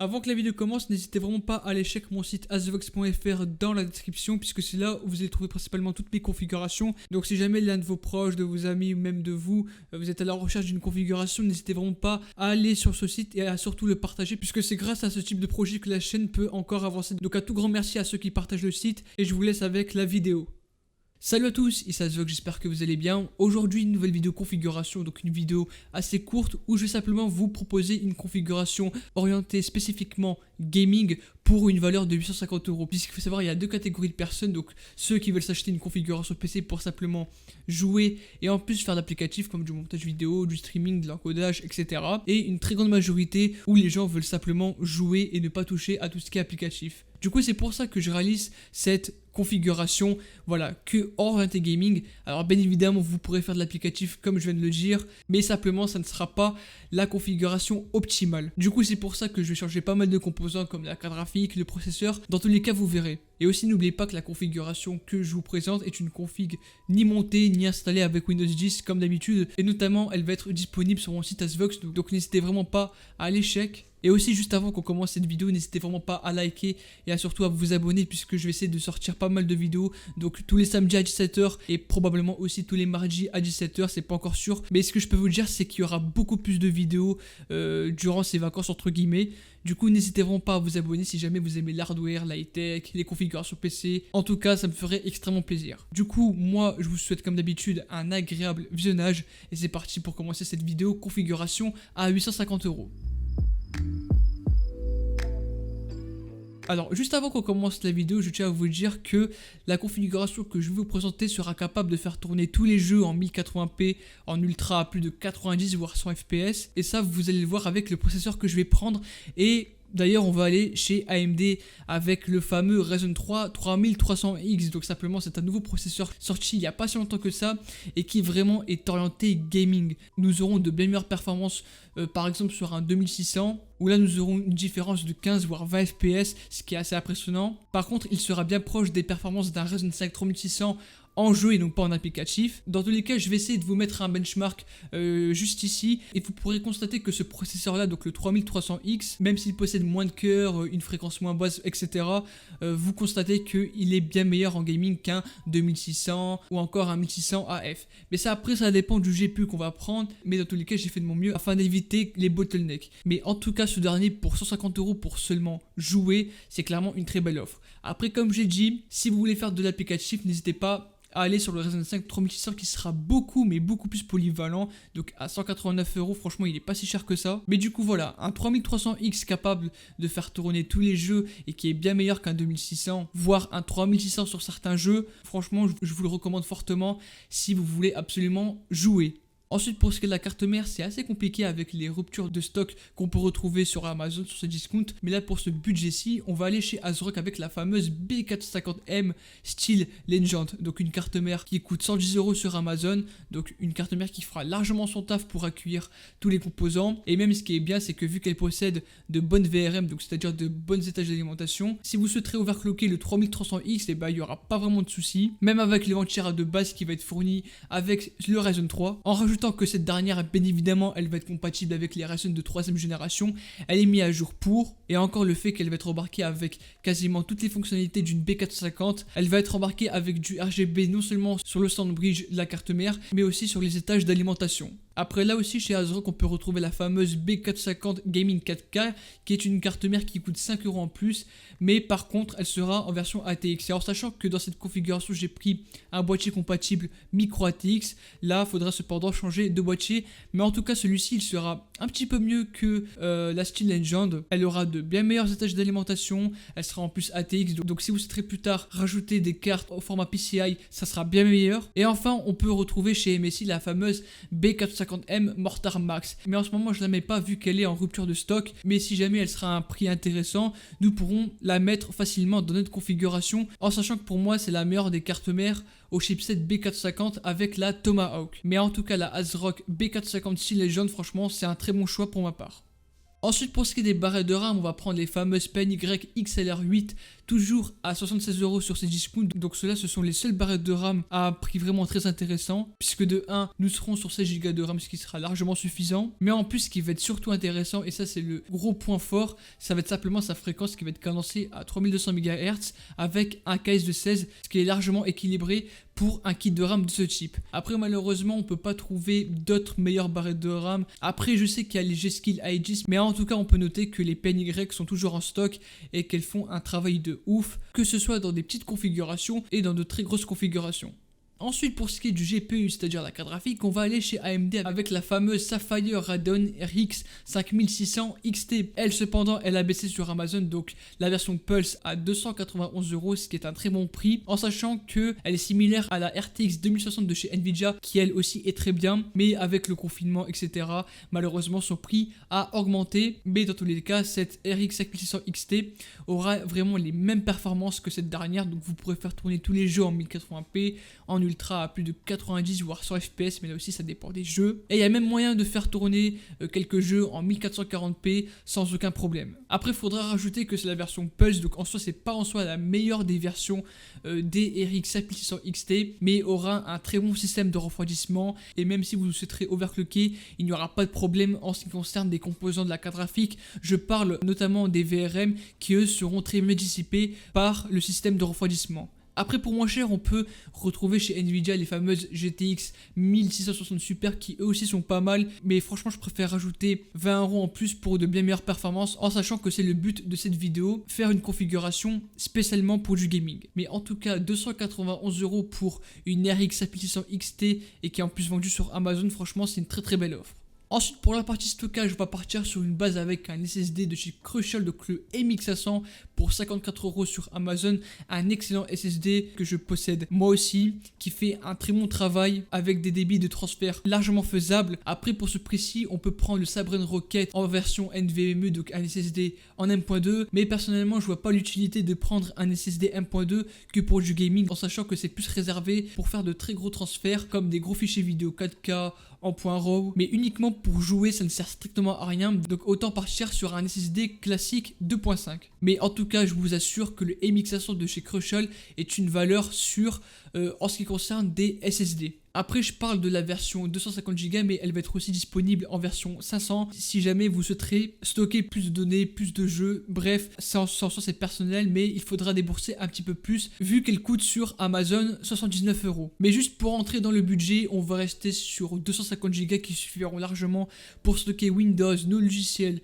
Avant que la vidéo commence, n'hésitez vraiment pas à aller check mon site azvox.fr dans la description, puisque c'est là où vous allez trouver principalement toutes mes configurations. Donc si jamais l'un de vos proches, de vos amis ou même de vous, vous êtes à la recherche d'une configuration, n'hésitez vraiment pas à aller sur ce site et à surtout le partager, puisque c'est grâce à ce type de projet que la chaîne peut encore avancer. Donc un tout grand merci à ceux qui partagent le site et je vous laisse avec la vidéo. Salut à tous, ici Azvox, j'espère que vous allez bien. Aujourd'hui, une nouvelle vidéo configuration, donc une vidéo assez courte où je vais simplement vous proposer une configuration orientée spécifiquement gaming pour une valeur de 850 €. Puisqu'il faut savoir, il y a deux catégories de personnes, donc ceux qui veulent s'acheter une configuration PC pour simplement jouer et en plus faire d'applicatifs comme du montage vidéo, du streaming, de l'encodage, etc. Et une très grande majorité où les gens veulent simplement jouer et ne pas toucher à tout ce qui est applicatif. Du coup, c'est pour ça que je réalise cette configuration, voilà, que orienté gaming. Alors bien évidemment, vous pourrez faire de l'applicatif comme je viens de le dire, mais simplement ça ne sera pas la configuration optimale. Du coup, c'est pour ça que je vais changer pas mal de composants comme la carte graphique, le processeur. Dans tous les cas, vous verrez. Et aussi, n'oubliez pas que la configuration que je vous présente est une config ni montée ni installée avec Windows 10 comme d'habitude. Et notamment, elle va être disponible sur mon site Azvox. Donc n'hésitez vraiment pas à aller check. Et aussi, juste avant qu'on commence cette vidéo, n'hésitez vraiment pas à liker et à surtout à vous abonner, puisque je vais essayer de sortir pas mal de vidéos. Donc tous les samedis à 17 h et probablement aussi tous les mardis à 17 h, c'est pas encore sûr. Mais ce que je peux vous dire, c'est qu'il y aura beaucoup plus de vidéos durant ces vacances entre guillemets. Du coup, n'hésitez vraiment pas à vous abonner si jamais vous aimez l'hardware, l'high-tech, les configurations PC. En tout cas, ça me ferait extrêmement plaisir. Du coup, moi, je vous souhaite comme d'habitude un agréable visionnage. Et c'est parti pour commencer cette vidéo configuration à 850 €. Alors, juste avant qu'on commence la vidéo, je tiens à vous dire que la configuration que je vais vous présenter sera capable de faire tourner tous les jeux en 1080p, en ultra à plus de 90 voire 100 fps. Et ça, vous allez le voir avec le processeur que je vais prendre. Et d'ailleurs, on va aller chez AMD avec le fameux Ryzen 3 3300X. Donc simplement, c'est un nouveau processeur sorti il n'y a pas si longtemps que ça et qui vraiment est orienté gaming. Nous aurons de bien meilleures performances, par exemple sur un 2600, où là nous aurons une différence de 15 voire 20 fps, ce qui est assez impressionnant. Par contre, il sera bien proche des performances d'un Ryzen 5 3600 en jeu et donc pas en applicatif. Dans tous les cas, je vais essayer de vous mettre un benchmark juste ici et vous pourrez constater que ce processeur là, donc le 3300X, même s'il possède moins de cœur, une fréquence moins basse, etc., vous constatez qu'il est bien meilleur en gaming qu'un 2600 ou encore un 1600 AF. Mais ça, après, ça dépend du GPU qu'on va prendre, mais dans tous les cas, j'ai fait de mon mieux afin d'éviter les bottlenecks. Mais en tout cas, ce dernier pour 150 € pour seulement jouer, c'est clairement une très belle offre. Après, comme j'ai dit, si vous voulez faire de l'applicatif, n'hésitez pas à aller sur le Ryzen 5 3600 qui sera beaucoup mais beaucoup plus polyvalent. Donc à 189 €, franchement il est pas si cher que ça. Mais du coup voilà, un 3300X capable de faire tourner tous les jeux et qui est bien meilleur qu'un 2600, voire un 3600 sur certains jeux. Franchement je vous le recommande fortement si vous voulez absolument jouer. Ensuite, pour ce qui est de la carte mère, c'est assez compliqué avec les ruptures de stock qu'on peut retrouver sur Amazon, sur ce discount. Mais là, pour ce budget-ci, on va aller chez ASRock avec la fameuse B450M Steel Legend. Donc une carte mère qui coûte 110 € sur Amazon. Donc une carte mère qui fera largement son taf pour accueillir tous les composants. Et même ce qui est bien, c'est que vu qu'elle possède de bonnes VRM, donc c'est-à-dire de bonnes étages d'alimentation, si vous souhaiterez overclocker le 3300X, et il n'y aura pas vraiment de soucis. Même avec les ventilateurs de base qui va être fourni avec le Ryzen 3. En rajoutant que cette dernière, bien évidemment, elle va être compatible avec les Ryzen de 3ème génération. Elle est mise à jour pour, et encore le fait qu'elle va être embarquée avec quasiment toutes les fonctionnalités d'une B450. Elle va être embarquée avec du RGB non seulement sur le Soundbridge de la carte mère, mais aussi sur les étages d'alimentation. Après là aussi chez ASRock on peut retrouver la fameuse B450 Gaming 4K qui est une carte mère qui coûte 5 € en plus, mais par contre elle sera en version ATX. Et en sachant que dans cette configuration j'ai pris un boîtier compatible micro ATX, là il faudra cependant changer de boîtier, mais en tout cas celui-ci il sera un petit peu mieux que la Steel Legend. Elle aura de bien meilleurs étages d'alimentation, elle sera en plus ATX, donc si vous souhaiterez plus tard rajouter des cartes au format PCI, ça sera bien meilleur. Et enfin on peut retrouver chez MSI la fameuse B450M Mortar Max, mais en ce moment je la mets pas vu qu'elle est en rupture de stock, mais si jamais elle sera à un prix intéressant, nous pourrons la mettre facilement dans notre configuration, en sachant que pour moi c'est la meilleure des cartes mères au chipset B450 avec la Tomahawk. Mais en tout cas la ASRock B450 Steel Legend, franchement c'est un très bon choix pour ma part. Ensuite, pour ce qui est des barrettes de RAM, on va prendre les fameuses PNY XLR8, toujours à 76€ sur ces discounts. Donc ceux-là, ce sont les seules barrettes de RAM à un prix vraiment très intéressant, puisque de 1, nous serons sur 16 Go de RAM, ce qui sera largement suffisant. Mais en plus, ce qui va être surtout intéressant, et ça c'est le gros point fort, ça va être simplement sa fréquence qui va être cadencée à 3200 MHz avec un KS de 16, ce qui est largement équilibré pour un kit de RAM de ce type. Après, malheureusement, on peut pas trouver d'autres meilleures barrettes de RAM. Après, je sais qu'il y a les G-Skill Aegis, mais en tout cas, on peut noter que les PNY sont toujours en stock et qu'elles font un travail de ouf, que ce soit dans des petites configurations et dans de très grosses configurations. Ensuite, pour ce qui est du GPU, c'est-à-dire la carte graphique, on va aller chez AMD avec la fameuse Sapphire Radeon RX 5600 XT. Elle, cependant, elle a baissé sur Amazon, donc la version Pulse à 291€, ce qui est un très bon prix, en sachant qu'elle est similaire à la RTX 2060 de chez Nvidia, qui elle aussi est très bien, mais avec le confinement, etc., malheureusement, son prix a augmenté. Mais dans tous les cas, cette RX 5600 XT aura vraiment les mêmes performances que cette dernière, donc vous pourrez faire tourner tous les jeux en 1080p, en ultra à plus de 90 voire 100 fps, mais là aussi ça dépend des jeux. Et il y a même moyen de faire tourner quelques jeux en 1440p sans aucun problème. Après, il faudra rajouter que c'est la version Pulse, donc en soi c'est pas en soi la meilleure des versions des RX 5600 XT, mais aura un très bon système de refroidissement, et même si vous souhaiterez overclocker, il n'y aura pas de problème en ce qui concerne des composants de la carte graphique. Je parle notamment des VRM qui eux seront très bien dissipés par le système de refroidissement. Après, pour moins cher, on peut retrouver chez Nvidia les fameuses GTX 1660 Super qui eux aussi sont pas mal, mais franchement je préfère rajouter 20€ en plus pour de bien meilleures performances, en sachant que c'est le but de cette vidéo, faire une configuration spécialement pour du gaming. Mais en tout cas, 291€ pour une RX 5600 XT et qui est en plus vendue sur Amazon, franchement c'est une très très belle offre. Ensuite, pour la partie stockage, on va partir sur une base avec un SSD de chez Crucial, donc le MX500 pour 54€ sur Amazon. Un excellent SSD que je possède moi aussi, qui fait un très bon travail avec des débits de transfert largement faisables. Après, pour ce prix-ci, on peut prendre le Sabrent Rocket en version NVMe, donc un SSD en M.2. Mais personnellement, je vois pas l'utilité de prendre un SSD M.2 que pour du gaming, en sachant que c'est plus réservé pour faire de très gros transferts, comme des gros fichiers vidéo 4K en .RAW, mais uniquement pour jouer, ça ne sert strictement à rien, donc autant partir sur un SSD classique 2.5. Mais en tout cas, je vous assure que le MX500 de chez Crucial est une valeur sûre en ce qui concerne des SSD. Après, je parle de la version 250Go, mais elle va être aussi disponible en version 500 si jamais vous souhaiterez stocker plus de données, plus de jeux. Bref, ça en soi c'est personnel, mais il faudra débourser un petit peu plus vu qu'elle coûte sur Amazon 79€. Mais juste pour entrer dans le budget, on va rester sur 250Go qui suffiront largement pour stocker Windows, nos logiciels,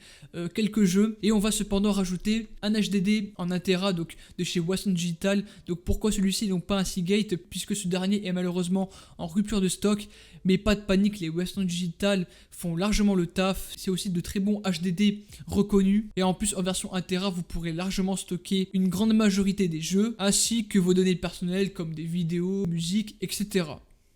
quelques jeux. Et on va cependant rajouter un HDD en 1TB donc de chez Western Digital. Donc pourquoi celui-ci et non pas un Seagate, puisque ce dernier est malheureusement en rupture de stock, mais pas de panique, les Western Digital font largement le taf, c'est aussi de très bons HDD reconnus, et en plus en version 1TB vous pourrez largement stocker une grande majorité des jeux, ainsi que vos données personnelles comme des vidéos, musique, etc.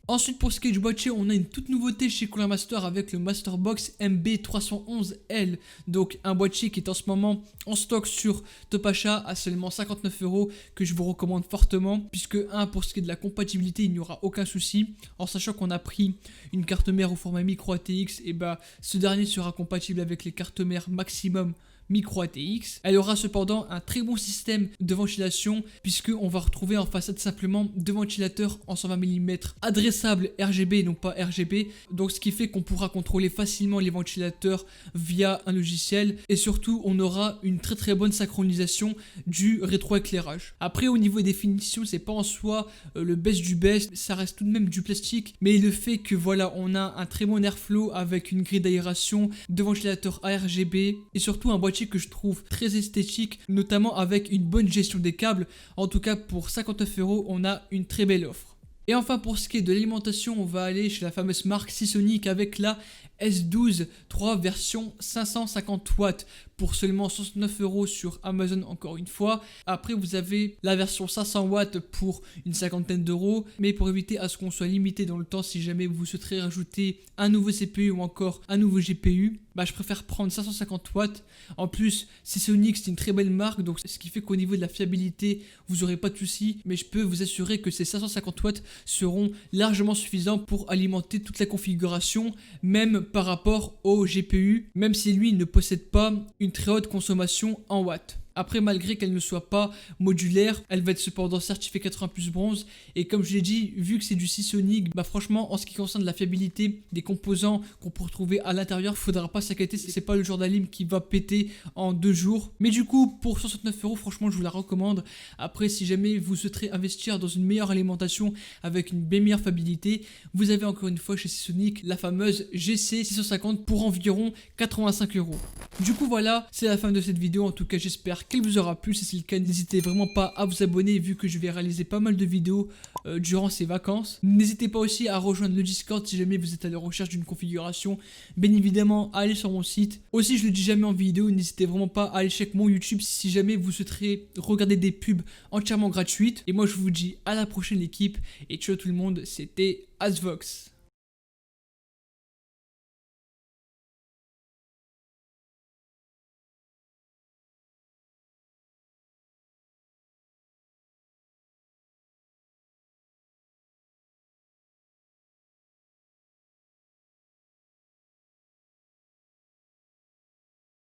Ensuite, pour ce qui est du boîtier, on a une toute nouveauté chez Cooler Master avec le Masterbox MB311L. Donc un boîtier qui est en ce moment en stock sur Top Achat à seulement 59€, que je vous recommande fortement, puisque pour ce qui est de la compatibilité, il n'y aura aucun souci. En sachant qu'on a pris une carte mère au format micro ATX, et ce dernier sera compatible avec les cartes mères maximum micro ATX. Elle aura cependant un très bon système de ventilation, puisqu'on va retrouver en façade simplement deux ventilateurs en 120 mm adressables RGB et non pas RGB, donc ce qui fait qu'on pourra contrôler facilement les ventilateurs via un logiciel, et surtout on aura une très très bonne synchronisation du rétroéclairage. Après, au niveau des finitions, c'est pas en soi le best du best, ça reste tout de même du plastique, mais le fait que voilà, on a un très bon airflow avec une grille d'aération, deux ventilateurs ARGB et surtout un boîtier que je trouve très esthétique, notamment avec une bonne gestion des câbles. En tout cas, pour 59€, on a une très belle offre. Et enfin, pour ce qui est de l'alimentation, on va aller chez la fameuse marque Seasonic avec la S12 3 version 550 watts pour seulement 69 € sur Amazon encore une fois. Après vous avez la version 500 watts pour une cinquantaine d'euros, mais pour éviter à ce qu'on soit limité dans le temps, si jamais vous souhaiterez rajouter un nouveau CPU ou encore un nouveau GPU, je préfère prendre 550 watts. En plus, Seasonic c'est une très belle marque, donc ce qui fait qu'au niveau de la fiabilité, vous n'aurez pas de soucis. Mais je peux vous assurer que ces 550 watts seront largement suffisants pour alimenter toute la configuration, même par rapport au GPU, même si lui ne possède pas une très haute consommation en watts. Après, malgré qu'elle ne soit pas modulaire, elle va être cependant certifiée 80+ bronze. Et comme je l'ai dit, vu que c'est du Seasonic, franchement, en ce qui concerne la fiabilité des composants qu'on peut retrouver à l'intérieur, faudra pas s'inquiéter, c'est pas le genre d'alim qui va péter en 2 jours. Mais du coup, pour 69 €, franchement, je vous la recommande. Après, si jamais vous souhaiterez investir dans une meilleure alimentation avec une bien meilleure fiabilité, vous avez encore une fois chez Seasonic la fameuse GC650 pour environ 85 €. Du coup, voilà, c'est la fin de cette vidéo. En tout cas, j'espère qu'elle vous aura plu. Si c'est le cas, n'hésitez vraiment pas à vous abonner vu que je vais réaliser pas mal de vidéos durant ces vacances. N'hésitez pas aussi à rejoindre le Discord si jamais vous êtes à la recherche d'une configuration. Bien évidemment, allez sur mon site. Aussi, je le dis jamais en vidéo, n'hésitez vraiment pas à aller checker mon YouTube si jamais vous souhaiterez regarder des pubs entièrement gratuites. Et moi, je vous dis à la prochaine l'équipe et ciao tout le monde, c'était Asvox.